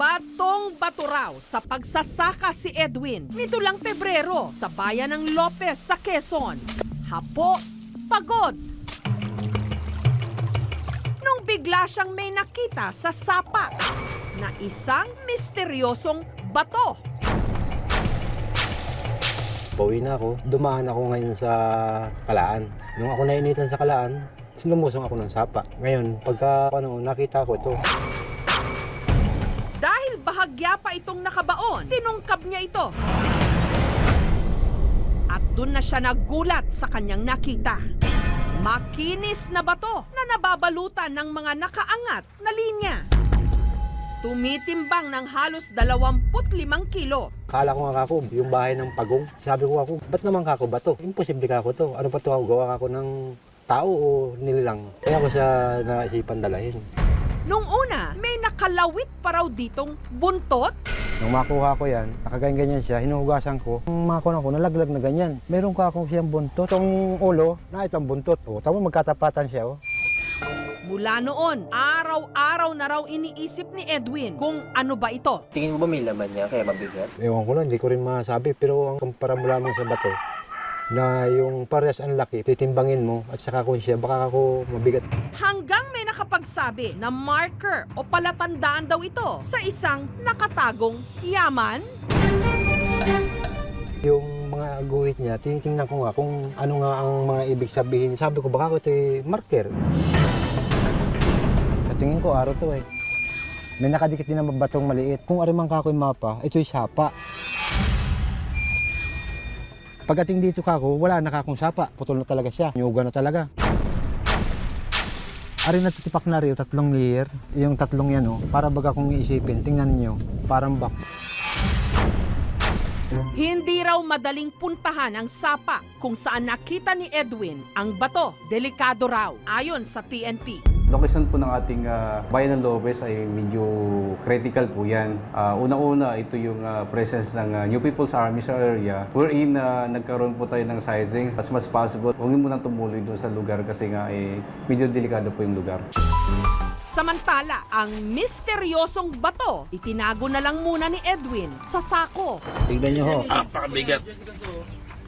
Batong-bato raw sa pagsasaka si Edwin nito lang Pebrero sa bayan ng Lopez sa Quezon. Hapo, pagod. Nung bigla siyang may nakita sa sapa na isang misteryosong bato. Pauwi na ako. Dumaan ako ngayon sa Kalaan. Nung ako nainitan sa Kalaan, sinumusong ako ng sapa. Ngayon, pagka nakita ko ito. Dahil bahagya pa itong nakabaon, tinungkab niya ito. At doon na siya nagulat sa kanyang nakita. Makinis na bato na nababalutan ng mga nakaangat na linya. Tumitimbang ng halos 25 kilo. Kala ko nga ako, yung bahay ng pagong. Sabi ko ako, ba't naman kako bato? Imposible kako to. Ano pa to ako? Gawa ako ng tao o nilalang? Kaya ko siya naisipan dalahin. Nung una, may nakalawit pa raw ditong buntot. Nung makuha ko yan, nakaganyan siya, hinuhugasan ko. Nung makuha ko, nalaglag na ganyan. Meron ko akong siyang buntot. Itong ulo, na itong buntot. O, tama magkatapatan siya. O. Mula noon, araw-araw na raw iniisip ni Edwin kung ano ba ito. Tingin mo ba may laman niya kaya mabigat? Ewan ko lang, hindi ko rin masabi. Pero ang kumpara mo lamang sa bato, na yung parehas ang laki, titimbangin mo at saka kung siya, baka ako mabigat. Hanggang may nakapagsabi na marker o palatandaan daw ito sa isang nakatagong yaman. Yung mga guhit niya, tinitingnan ko nga kung ano nga ang mga ibig sabihin. Sabi ko, baka ito marker. Sa tingin ko, araw to eh. May nakadikit din na batong maliit. Kung arimang kako'y mapa, ito'y sapa. Pagdating dito kako, wala na kakong sapa. Putol na talaga siya. Nyuga na talaga. Ari natitipak na rin, 3 layer. Yung 3 yan, oh, para baga kung iisipin, tingnan niyo, parang box. Hindi raw madaling puntahan ang sapa kung saan nakita ni Edwin ang bato. Delikado raw, ayon sa PNP. Location po ng ating bayan ng Lopez ay medyo critical po yan. Una-una, ito yung presence ng New People's Army sa area wherein nagkaroon po tayo ng sighting. As much possible, huwag mo nang tumuloy doon sa lugar kasi nga medyo delikado po yung lugar. Samantala, ang misteryosong bato, itinago na lang muna ni Edwin sa sako. Tignan nyo ho. Napakabigat.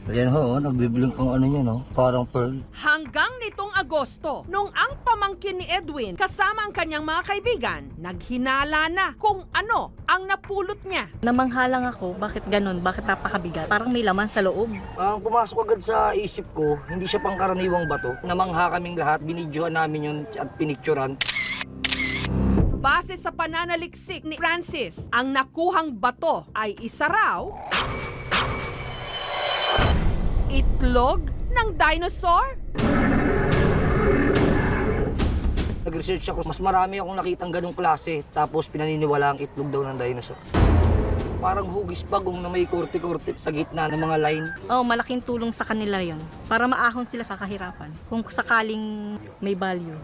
Ayan ho, nagbiblink ang ano nyo, no? Parang pearl. Hanggang nitong Agosto, nung ang pamangkin ni Edwin kasama ang kanyang mga kaibigan, naghinala na kung ano ang napulot niya. Namangha lang ako, bakit ganun, bakit napakabigat? Parang may laman sa loob. Ang pumasok agad sa isip ko, hindi siya pangkaraniwang bato. Namangha kaming lahat, binidyohan namin yun at pinicturan. Base sa pananaliksik ni Francis, ang nakuhang bato ay isa raw itlog ng dinosaur? Nag-research ako, mas marami akong nakitang ganong klase, tapos pinaniniwala ang itlog daw ng dinosaur. Parang hugis bagong na may korte-korte sa gitna ng mga line. Oh, malaking tulong sa kanila yon para maahon sila sa kahirapan kung sakaling may value.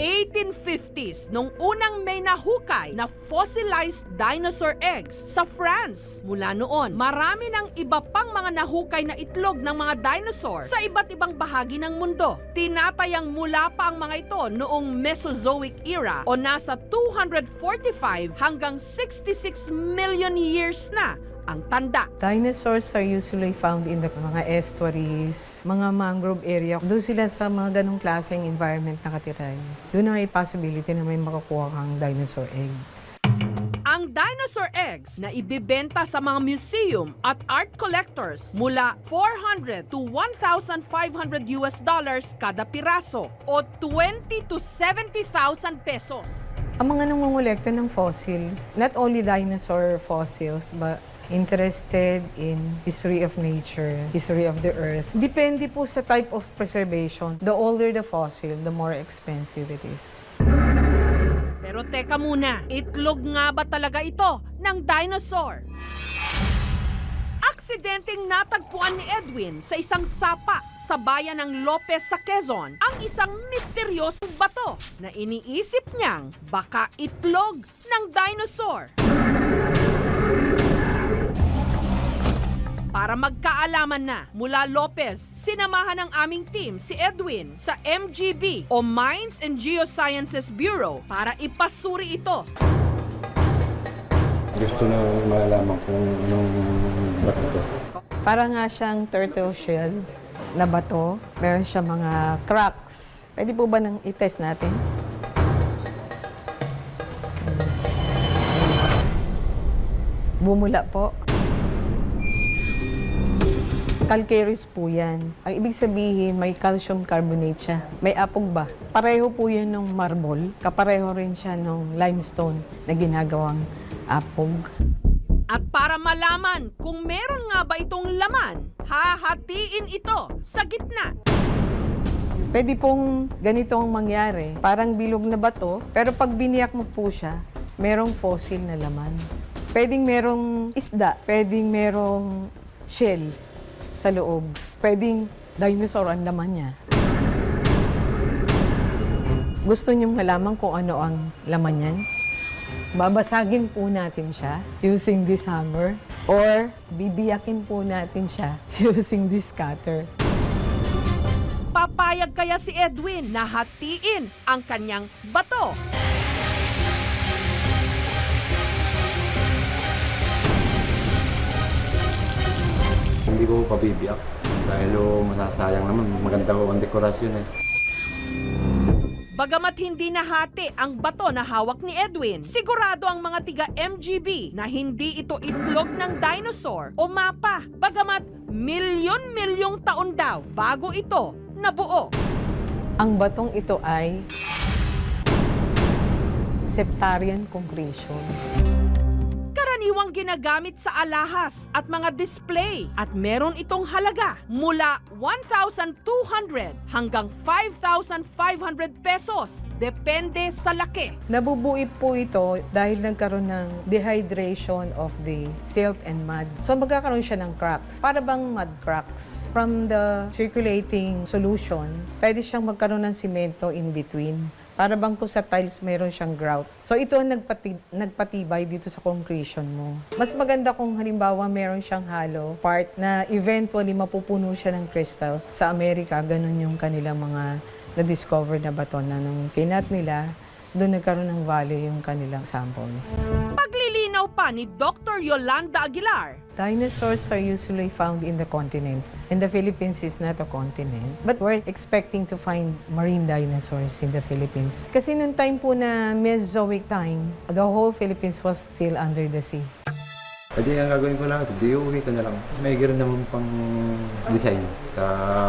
1850s, nung unang may nahukay na fossilized dinosaur eggs sa France. Mula noon, marami ng iba pang mga nahukay na itlog ng mga dinosaur sa iba't ibang bahagi ng mundo. Tinatayang mula pa ang mga ito noong Mesozoic era o nasa 245 hanggang 66 million years na ang tanda. Dinosaurs are usually found in the mga estuaries, mga mangrove area. Doon sila sa mga ganong klaseng environment nakatira. Doon na may possibility na may makakuha kang dinosaur eggs. Ang dinosaur eggs na ibibenta sa mga museum at art collectors mula $400 to $1,500 kada piraso o 20 to 70,000 pesos. Ang mga nangongolekta ng fossils, not only dinosaur fossils, but interested in history of nature, history of the earth. Depende po sa type of preservation. The older the fossil, the more expensive it is. Pero teka muna, itlog nga ba talaga ito ng dinosaur? Aksidenteng natagpuan ni Edwin sa isang sapa sa bayan ng Lopez sa Quezon ang isang misteryosong bato na iniisip niyang baka itlog ng dinosaur. Para magkaalaman na, mula Lopez, sinamahan ng aming team si Edwin sa MGB o Mines and Geosciences Bureau para ipasuri ito. Gusto na malalaman kung anong bato to. Para nga siyang turtle shell na bato. Meron siya mga cracks. Pwede po ba nang i-test natin? Bumula po. Calcareous po yan. Ang ibig sabihin, may calcium carbonate siya. May apog ba? Pareho po yan ng marble. Kapareho rin siya ng limestone na ginagawang apog. At para malaman kung meron nga ba itong laman, hahatiin ito sa gitna. Pwede pong ganito ang mangyari. Parang bilog na bato, pero pag biniyak mo po siya, merong fossil na laman. Pwedeng merong isda, pwedeng merong shell sa loob. Pwedeng dinosaur ang laman niya. Gusto niyong malaman kung ano ang laman niyan? Babasagin po natin siya using this hammer or bibiyakin po natin siya using this cutter. Papayag kaya si Edwin na hatiin ang kanyang bato? Hindi ko pabibiyak dahil masasayang naman. Maganda ko ang dekorasyon eh. Bagamat hindi nahati ang bato na hawak ni Edwin, sigurado ang mga tiga MGB na hindi ito itlog ng dinosaur o mapa. Bagamat milyon-milyong taon daw bago ito nabuo. Ang batong ito ay septarian concretion. Karaniwang ginagamit sa alahas at mga display at meron itong halaga mula 1,200 hanggang 5,500 pesos. Depende sa laki. Nabubuo po ito dahil nagkaroon ng dehydration of the silt and mud. So magkakaroon siya ng cracks. Para bang mud cracks. From the circulating solution, pwede siyang magkaroon ng simento in between. Para bang kung sa tiles mayroon siyang grout. So ito ang nagpatibay dito sa concretion mo. Mas maganda kung halimbawa meron siyang hollow part na eventually mapupuno siya ng crystals. Sa Amerika, ganun yung kanilang mga na-discover na bato na nung kinat nila, doon nagkaroon ng value yung kanilang samples. Paglilinaw pa ni Dr. Yolanda Aguilar, Dinosaurs are usually found in the continents. And the Philippines is not a continent. But we're expecting to find marine dinosaurs in the Philippines. Kasi nung time po na Mesozoic time, the whole Philippines was still under the sea. Pwede ang gagawin ko lang, diuwi ko na lang. May ganoon naman pang design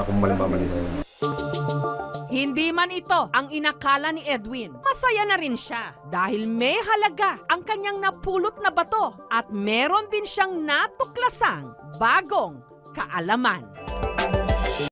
kung malimba design. hindi man ito ang inakala ni Edwin. Masaya na rin siya dahil may halaga ang kanyang napulot na bato at meron din siyang natuklasang bagong kaalaman.